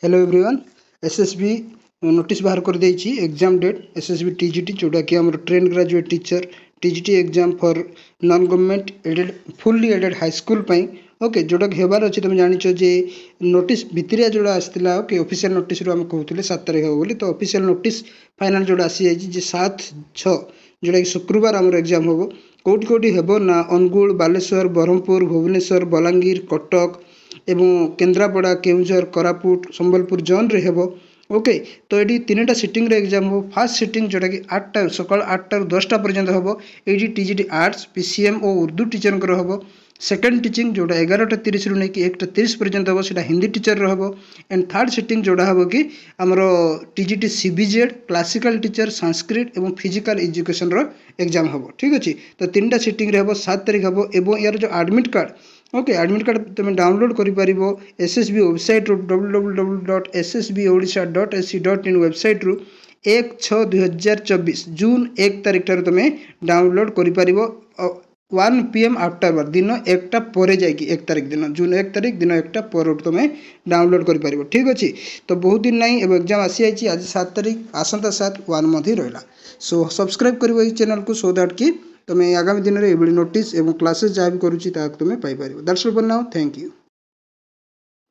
Hello everyone. SSB notice बाहर कर देछि एग्जाम डेट एसएसबी टीजीटी जोटा कि हमर train graduate teacher TGT exam for non government aided fully aided high school पई ओके जोटा हेबार अछि। तुम जानिछो जे नोटिस भितरिया जोड़ा आस्तिला ओके ऑफिशियल नोटिस रो हम कहउतले 7 तारिख हो बोली। तो ऑफिशियल नोटिस फाइनल जोड़ा आसी जाइछि जे 7/6 जोटा कि शुक्रवार हमर एग्जाम होबो। कोठी कोठी हेबो ना अनुगुल बालेश्वर ब्रह्मपुर भुवनेश्वर बलांगीर कटक एवं केन्द्रापड़ा केउझर कोरापुट संबलपुर जोन रे हेबो। ओके तो ये तीन सिटिंग एग्जाम हो। फास्ट सिटिंग जोटा कि 8टा सकाल 8टा 10टा पर्यंत हम ये टीजीटी आर्ट्स पीसीएम और उर्दू टीचर हम। सेकेंड टीचिंग जोटा 11:30 रु नहीं 1:30 पर्यंत हम से हिंदी टीचर हम। एंड थर्ड सिटिंग जोड़ा हम कि आमर TGT CBZ classical teacher Sanskrit और फिजिकल एजुकेशन रो एग्जाम हम। ठीक अच्छे तो 3टा सिटिंग रे हम 7 तारिख हम। एवं यार जो admit card okay admit card तुम डाउनलोड कर एसएसबी वेबसाइट www.ssbodisha.ac.in वेबसाइट रु 1/6/2024 जून 1 तारिख ठार तुम डाउनलोड कर 1 PM आफ्टर दिन 1टा पर जाकि 1 तारिख दिन जून 1 तारिख दिन 1टा पर तुम डाउनलोड कर। ठीक अच्छे तो बहुत दिन नहीं एवं एग्जाम आसी जाइए आज 7 तारिख आसंता 7 1 मंथ ही रहा। सो सब्सक्राइब कर चैनल को सो दैट कि तुम्हें आगामी दिन में ये नोटिस एवं क्लासेस जहाँ भी करुँची तुम Piper. That's all for now. Thank you.